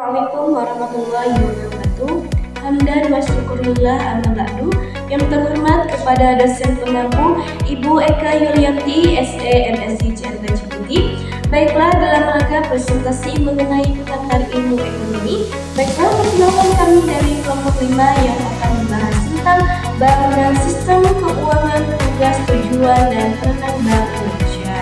Assalamualaikum warahmatullahi wabarakatuh. Hamdan wa syukurillah amma ba'du. Yang terhormat kepada dosen pengampu Ibu Eka Yulianti, SE MSc CRB Ciputi. Baiklah, dalam rangka presentasi mengenai pengantar ilmu ekonomi, baiklah perkenalkan kami dari kelompok 5 yang akan membahas tentang bangunan sistem keuangan, tugas, tujuan, dan peran Bank Indonesia.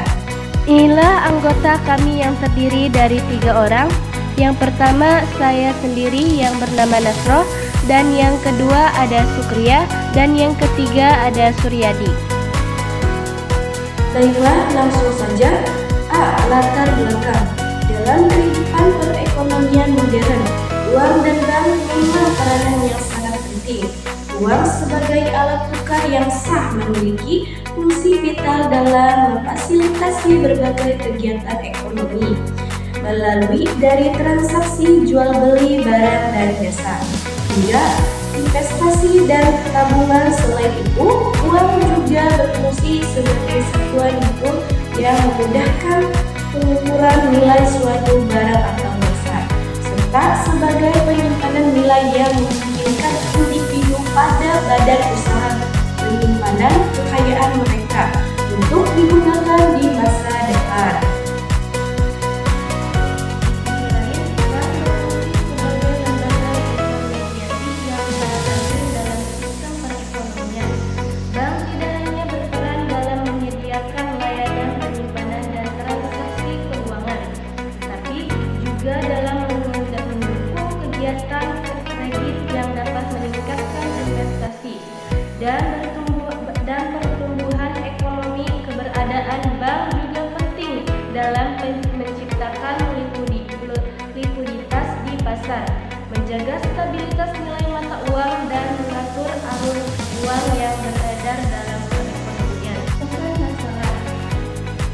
Inilah anggota kami yang terdiri dari 3 orang. Yang pertama saya sendiri yang bernama Nasro, dan yang kedua ada Sukria, dan yang ketiga ada Suryadi. Baiklah, langsung saja. A. Latar belakang. Dalam kehidupan perekonomian modern, uang dan bank memang peranan yang sangat penting. Uang sebagai alat tukar yang sah memiliki fungsi vital dalam memfasilitasi berbagai kegiatan ekonomi melalui dari transaksi jual beli barang dan jasa hingga investasi dan tabungan. Selain itu, uang juga berfungsi sebagai satuan hitung yang memudahkan pengukuran nilai suatu barang atau jasa, serta sebagai penyimpanan nilai yang memungkinkan individu pada badan usaha penyimpanan kekayaan mereka untuk digunakan di masa depan. Dan pertumbuhan ekonomi. Keberadaan bank juga penting dalam menciptakan likuiditas di pasar, menjaga stabilitas nilai mata uang, dan mengatur arus uang yang beredar dalam perekonomian. Masalah.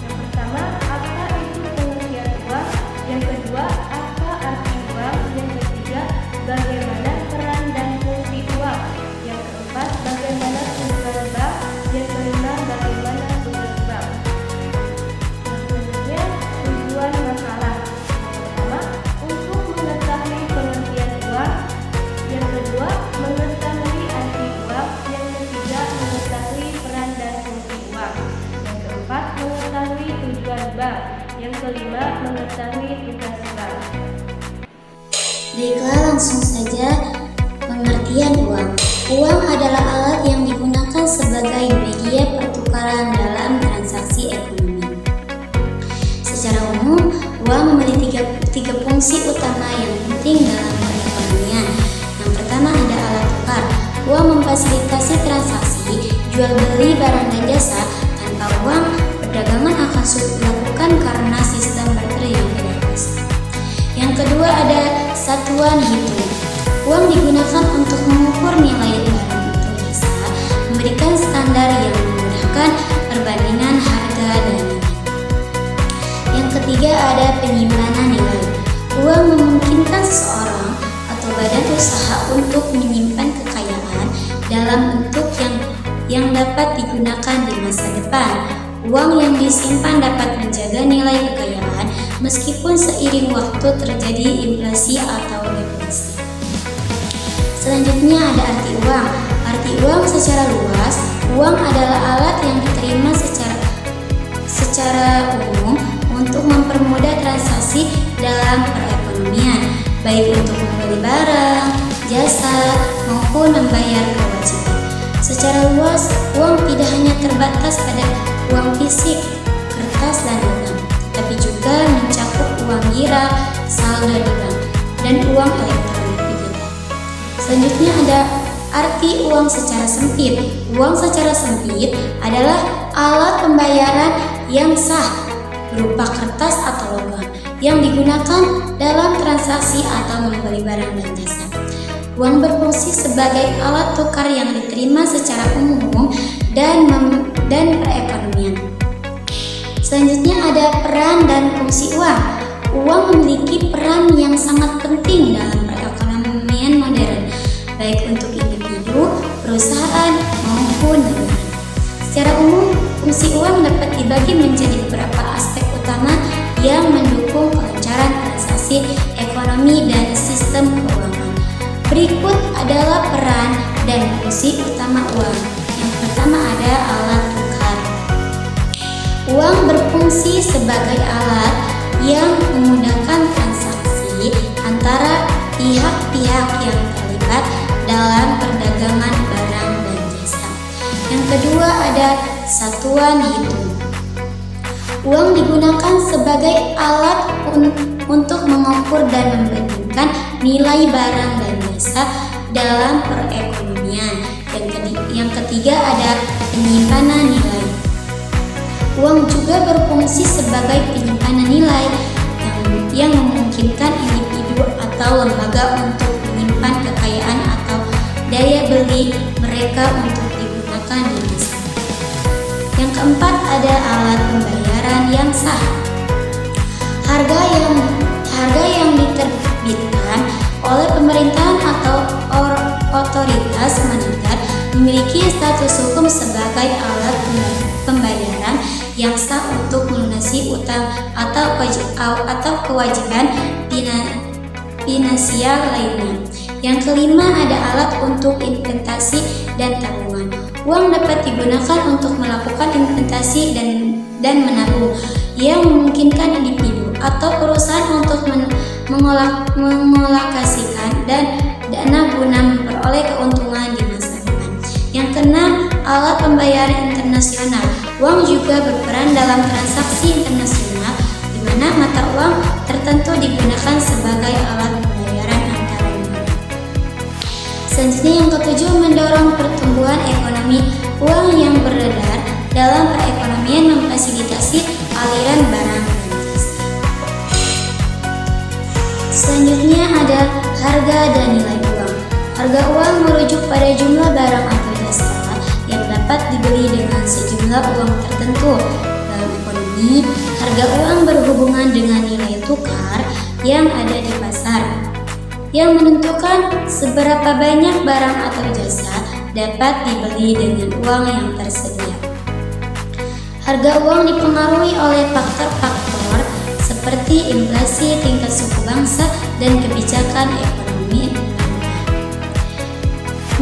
Yang pertama, apa itu pengertian uang? Yang kedua, apa arti uang? Yang ketiga, bagaimana peran dan fungsi uang? Yang keempat, bagaimana tugas bank? Yang kelima, bagaimana tugas bank? Selanjutnya, tujuan masalah. Pertama, untuk mengetahui pengertian uang. Yang kedua, mengetahui arti uang. Yang ketiga, mengetahui peran dan fungsi uang. Yang keempat, mengetahui tujuan bank. Yang kelima, mengetahui tugas bank. Baiklah, langsung saja. Pengertian uang. Uang adalah alat yang digunakan sebagai media pertukaran dalam transaksi ekonomi. Secara umum, uang memiliki tiga fungsi utama yang penting dalam perekonomian. Yang pertama ada alat tukar. Uang memfasilitasi transaksi jual beli barang dan jasa. Tanpa uang, perdagangan akan sulit dilakukan karena sistem barter yang tidak pasti. Yang kedua ada satuan hitung. Uang digunakan untuk mengukur nilai barang atau jasa, memberikan standar yang memudahkan perbandingan harga dan nilai. Yang ketiga ada penyimpanan nilai. Uang memungkinkan seseorang atau badan usaha untuk menyimpan kekayaan dalam bentuk yang dapat digunakan di masa depan. Uang yang disimpan dapat menjaga nilai kekayaan meskipun seiring waktu terjadi inflasi atau deflasi. Selanjutnya ada arti uang. Arti uang secara luas, uang adalah alat yang diterima secara umum untuk mempermudah transaksi dalam perekonomian, baik untuk membeli barang, jasa, maupun membayar kewajiban. Secara luas, uang tidak hanya terbatas pada uang fisik, kertas, dan logam, tapi juga mencakup uang gira, saldo di bank, dan uang elektronik digital. Selanjutnya ada arti uang secara sempit. Uang secara sempit adalah alat pembayaran yang sah berupa kertas atau logam yang digunakan dalam transaksi atau membeli barang dan jasa. Uang berfungsi sebagai alat tukar yang diterima secara umum dan perekonomian. Selanjutnya ada peran dan fungsi uang. Uang memiliki peran yang sangat penting dalam perekonomian modern, baik untuk individu, perusahaan, maupun negara. Secara umum, fungsi uang dapat dibagi menjadi beberapa aspek utama yang mendukung kelancaran transaksi ekonomi dan dari sistem keuangan. Berikut adalah peran dan fungsi utama uang. Yang pertama ada alat tukar. Uang berfungsi sebagai alat yang memudahkan transaksi antara pihak-pihak yang terlibat dalam perdagangan barang dan jasa. Yang kedua ada satuan hitung. Uang digunakan sebagai alat untuk mengukur dan membandingkan nilai barang dan jasa dalam perekonomian. Yang ketiga ada penyimpanan nilai. Uang juga berfungsi sebagai penyimpanan nilai yang memungkinkan individu atau lembaga untuk menyimpan kekayaan atau daya beli mereka untuk digunakan di masa. Yang keempat ada alat pembayaran yang sah. Harga yang diterbitkan oleh pemerintahan atau otoritas moneter memiliki status hukum sebagai alat pembayaran yang sah untuk melunasi utang atau kewajiban finansial lainnya. Yang kelima ada alat untuk investasi dan tabungan. Uang dapat digunakan untuk melakukan investasi dan menabung yang memungkinkan individu atau perusahaan untuk mengolokasikan dan dana guna memperoleh keuntungan di masa depan. Yang keenam, alat pembayaran internasional. Uang juga berperan dalam transaksi internasional di mana mata uang tertentu digunakan sebagai alat pembayaran antara negara. Selanjutnya yang ketujuh, mendorong pertumbuhan ekonomi. Uang yang beredar dalam perekonomian memfasilitasi aliran barang dan jasa. Selanjutnya ada harga dan nilai uang. Harga uang merujuk pada jumlah barang atau jasa yang dapat dibeli dengan sejumlah uang tertentu. Dalam ekonomi, harga uang berhubungan dengan nilai tukar yang ada di pasar, yang menentukan seberapa banyak barang atau jasa dapat dibeli dengan uang yang tersedia. Harga uang dipengaruhi oleh faktor-faktor seperti inflasi, tingkat suku bangsa, dan kebijakan ekonomi.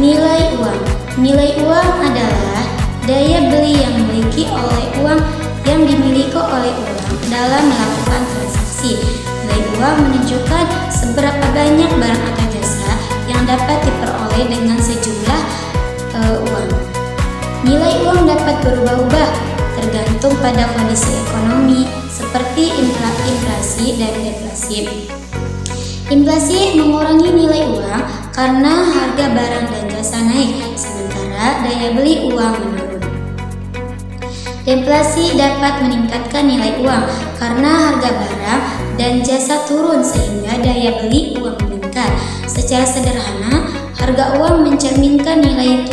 Nilai uang. Nilai uang adalah daya beli yang dimiliki oleh uang yang dimiliki oleh orang dalam melakukan transaksi. Nilai uang menunjukkan seberapa banyak barang atau jasa yang dapat diperoleh dengan sejumlah uang. Nilai uang dapat berubah-ubah tergantung pada kondisi ekonomi seperti inflasi dan deflasi. Inflasi mengurangi nilai uang karena harga barang dan jasa naik, sementara daya beli uang menurun. Deflasi dapat meningkatkan nilai uang karena harga barang dan jasa turun sehingga daya beli uang meningkat. Secara sederhana, harga uang mencerminkan nilai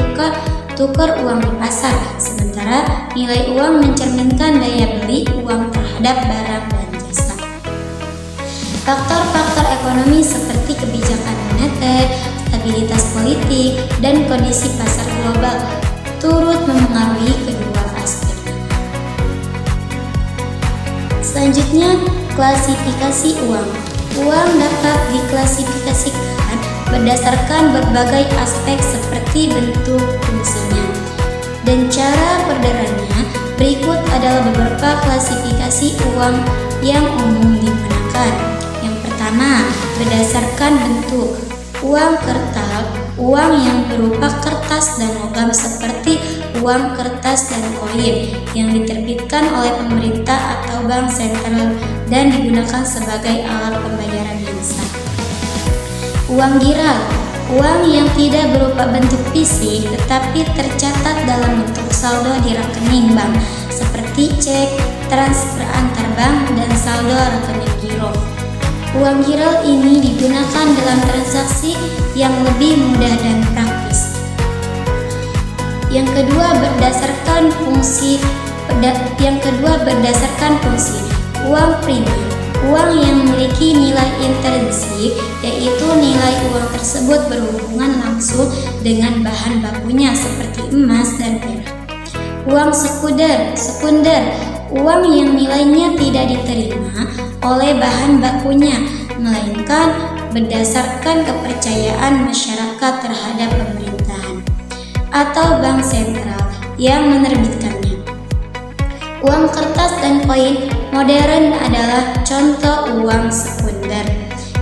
tukar uang di pasar, sementara nilai uang mencerminkan daya beli uang terhadap barang dan jasa. Faktor-faktor ekonomi seperti kebijakan moneter, stabilitas politik, dan kondisi pasar global turut memengaruhi kedua aspek ini. Selanjutnya, klasifikasi uang. Uang dapat diklasifikasikan berdasarkan berbagai aspek seperti bentuk, fungsinya, dan cara peredarannya. Berikut adalah beberapa klasifikasi uang yang umum digunakan. Yang pertama, berdasarkan bentuk. Uang kertas, uang yang berupa kertas dan logam seperti uang kertas dan koin yang diterbitkan oleh pemerintah atau bank sentral dan digunakan sebagai alat pembayaran yang sah. Uang giral, uang yang tidak berupa bentuk fisik tetapi tercatat dalam bentuk saldo di rekening bank seperti cek, transfer antar bank, dan saldo rekening giro. Uang giral ini digunakan dalam transaksi yang lebih mudah dan praktis. Yang kedua berdasarkan fungsi. Uang primer, uang yang memiliki nilai intrinsik, yaitu nilai uang tersebut berhubungan langsung dengan bahan bakunya seperti emas dan perak. Uang sekunder, uang yang nilainya tidak diterima oleh bahan bakunya, melainkan berdasarkan kepercayaan masyarakat terhadap pemerintahan atau bank sentral yang menerbitkannya. Uang kertas dan koin modern adalah contoh uang sekunder.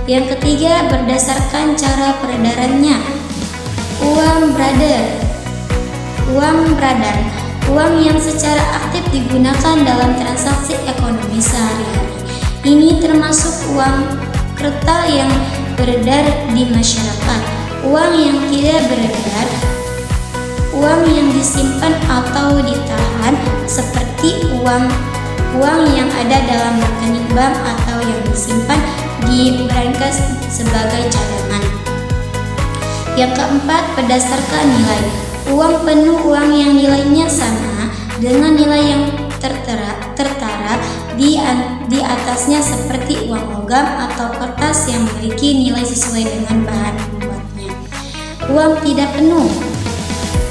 Yang ketiga, berdasarkan cara peredarannya. Uang beradar, uang yang secara aktif digunakan dalam transaksi ekonomi sehari-hari. Ini termasuk uang kertas yang beredar di masyarakat. Uang yang tidak beredar, uang yang disimpan atau ditahan, seperti uang yang ada dalam rekening bank atau yang disimpan di brankas sebagai cadangan. Yang keempat, berdasarkan nilai. Uang penuh, uang yang nilainya sama dengan nilai yang tertara di atasnya, seperti uang logam atau kertas yang memiliki nilai sesuai dengan bahan pembuatnya. Uang tidak penuh,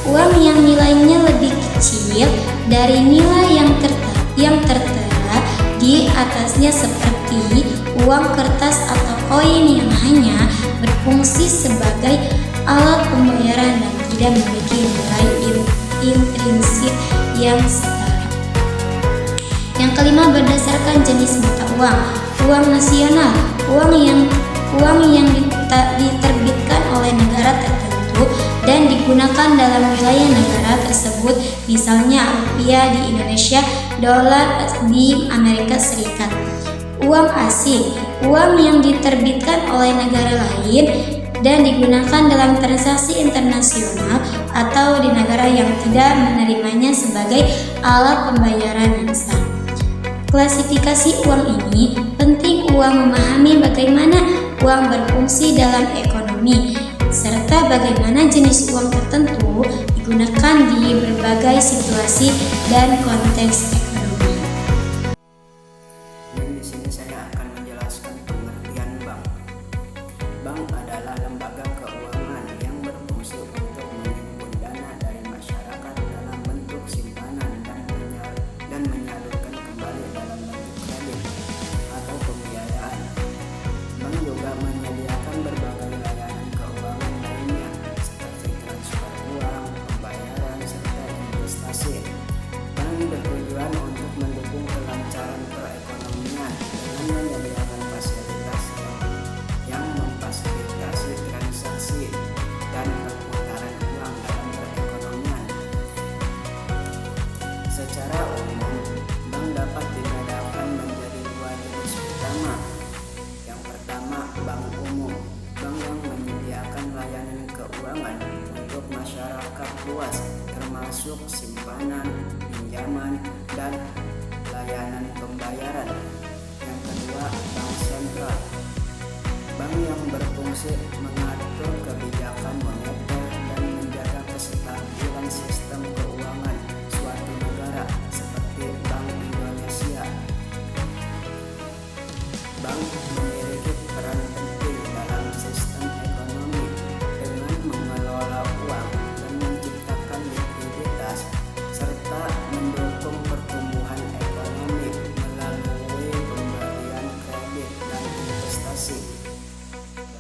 uang yang nilainya lebih kecil dari nilai yang tertera di atasnya, seperti uang kertas atau koin yang hanya berfungsi sebagai alat pembayaran dan tidak memiliki nilai intrinsik yang setara. Yang kelima, berdasarkan jenis mata uang. Uang nasional, uang yang diterbitkan oleh negara tertentu dan digunakan dalam wilayah negara tersebut, misalnya rupiah di Indonesia, dolar di Amerika Serikat. Uang asing, uang yang diterbitkan oleh negara lain dan digunakan dalam transaksi internasional atau di negara yang tidak menerimanya sebagai alat pembayaran yang sah. Klasifikasi uang ini penting uang memahami bagaimana uang berfungsi dalam ekonomi, serta bagaimana jenis uang tertentu digunakan di berbagai situasi dan konteks ekonomi. Dan di sini saya akan menjelaskan pengertian bank. Bank adalah lembaga keuangan yang berfungsi untuk menghimpun dana dari masyarakat dalam bentuk simpanan dan menyalurkan kembali dalam bentuk kredit atau pembiayaan. Bank juga menyediakan berbagai layanan keuangan lainnya seperti transfer uang, pembayaran, serta investasi. Bank bertujuan untuk mendukung kelancaran perekonomian dengan menyediakan fasilitas yang memfasilitasi transaksi dan perputaran uang dalam perekonomian. Secara umum, bank dapat dibedakan menjadi dua jenis utama. Yang pertama, bank umum, bank yang menyediakan layanan keuangan untuk masyarakat luas, termasuk simpanan, pinjaman, dan layanan pembayaran. Yang kedua, bank sentral, bank yang berfungsi mengatur kebijakan moneter dan menjaga kestabilan sistem keuangan suatu negara, seperti Bank Indonesia. Bank memiliki peran penting dalam sistem ekonomi dengan mengelola uang dan menciptakan likuiditas, serta mendukung pertumbuhan ekonomi melalui pemberian kredit dan investasi.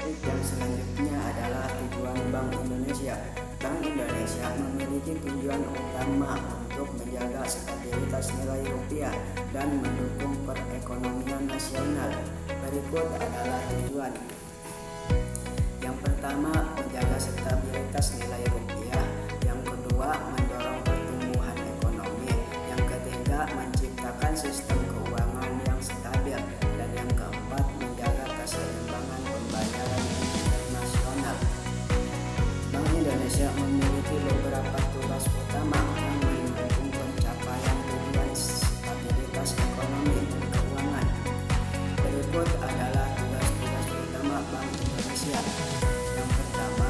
Yang selanjutnya adalah tujuan Bank Indonesia. Bank Indonesia memiliki tujuan utama untuk menjaga stabilitas nilai rupiah dan mendukung perekonomian nasional. Berikut adalah tujuan. Yang pertama, menjaga stabilitas nilai rupiah. Yang kedua, mendorong pertumbuhan ekonomi. Yang ketiga, menciptakan sistem keuangan yang stabil. Dan yang keempat, menjaga keseimbangan pembayaran internasional. Bank Indonesia memiliki beberapa tugas utama yang mendukung pencapaian tujuan stabilitas ekonomi dan keuangan. Berikut adalah tugas-tugas utama Bank Indonesia. Yang pertama,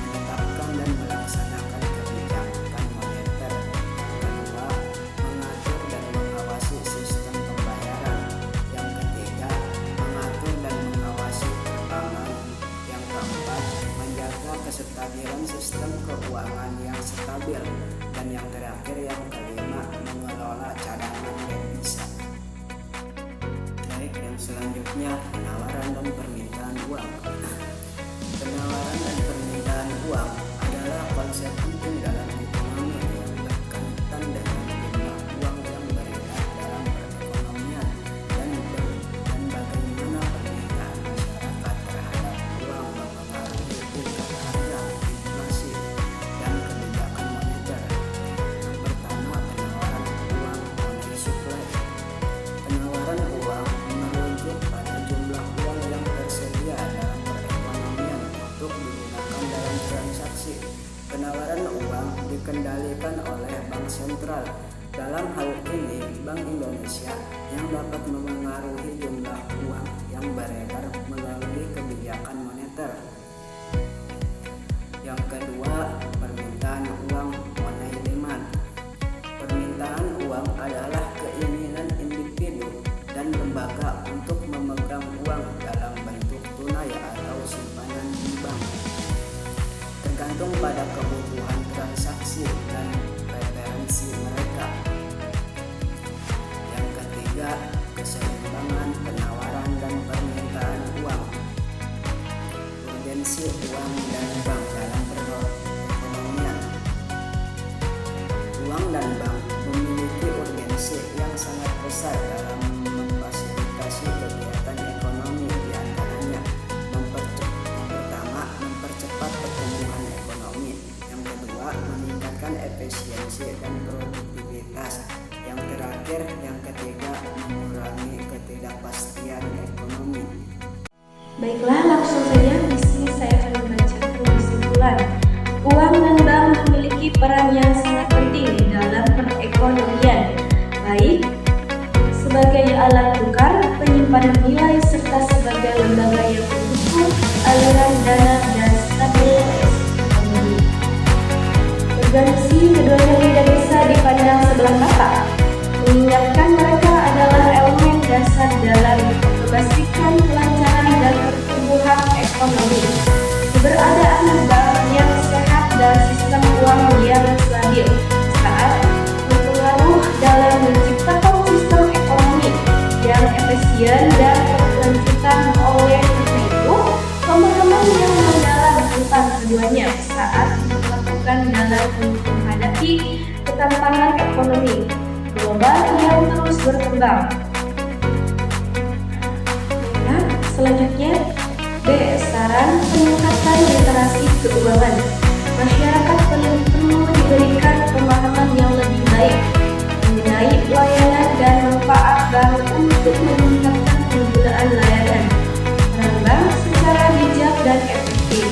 menetapkan dan melaksanakan kebijakan moneter. Yang kedua, mengatur dan mengawasi sistem pembayaran. Yang ketiga, mengatur dan mengawasi perbankan. Yang keempat, menjaga kestabilan sistem keuangan yang stabil. Dan yang terakhir, yang kelima, mengelola cadangan devisa. Baik, yang selanjutnya penawaran dan permintaan uang. berperan penting dalam ekonomi yang berkaitan dengan jumlah uang yang beredar dalam perekonomian dan bagaimana permintaan masyarakat terhadap uang mempengaruhi tingkat harga, inflasi, dan kebijakan moneter. Yang pertama, penawaran uang money supply. Penawaran uang merujuk pada jumlah uang yang tersedia dalam perekonomian untuk digunakan dalam transaksi. Penawaran uang dikendalikan oleh Bank Sentral. Dalam hal ini, Bank Indonesia yang dapat memengaruhi jumlah uang yang beredar melalui kebijakan moneter. Yang kedua, permintaan uang money demand. Permintaan uang adalah keinginan individu dan lembaga untuk memegang uang dalam bentuk tunai atau simpanan di bank, tergantung pada kebutuhan transaksi dan preferensi mereka. Yang ketiga, keseimbangan penawaran dan permintaan uang. Urgensi uang dan bank dalam perekonomian. Uang dan bank memiliki urgensi yang sangat besar dalam memfasilitasi kegiatan ekonomi, di antaranya yang pertama, mempercepat pertumbuhan ekonomi. Yang kedua, meningkatkan efisiensi dan produktivitas. Yang terakhir, yang ketiga, mengurangi ketidakpastian ekonomi. Baiklah, langsung saja di sini saya akan membacakan kesimpulan. Uang dan bank memiliki peran yang sangat penting di dalam perekonomian, baik sebagai alat tukar, penyimpanan nilai, serta sebagai lembaga yang mendukung aliran dana dan stabilitas ekonomi. Urgensi keduanya tidak bisa dipandang sebelah mata, mengingatkan mereka adalah elemen dasar dalam memastikan kelancaran dan pertumbuhan ekonomi. Keberadaan bank yang sehat dan sistem uang yang stabil saat berpengaruh dalam menciptakan sistem ekonomi yang efisien dan berkelanjutan. Oleh karena itu, pemahaman yang mendalam tentang keduanya saat dilakukan dalam menghadapi ketimpangan ekonomi global yang terus berkembang. Nah, selanjutnya B. Saran peningkatan literasi keuangan. Masyarakat perlu diberikan pemahaman yang lebih baik mengenai layanan dan manfaat bank untuk meningkatkan penggunaan layanan peran bank secara bijak dan efektif.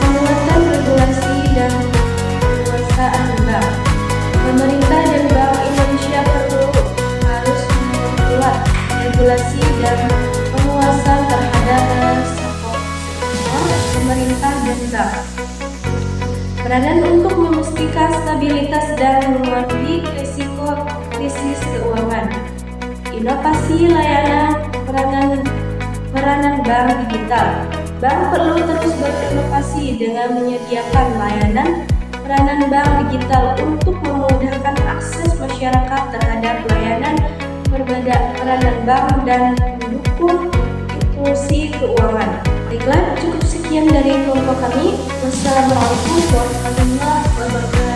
Penguatan regulasi dan penguasaan bank. Pemerintah dan Bank Indonesia harus memperkuat regulasi dan penguasaan terhadap sektor pemerintah dan bank. Peranan untuk memastikan stabilitas dan mengurangi risiko krisis keuangan. Inovasi layanan peranan bank digital. Bank perlu terus berinovasi dengan menyediakan layanan peranan bank digital untuk memudahkan akses masyarakat terhadap layanan peranan bank dan mendukung inklusi keuangan. Baiklah, cukup sekian dari kelompok kami. Wassalamualaikum warahmatullahi wabarakatuh.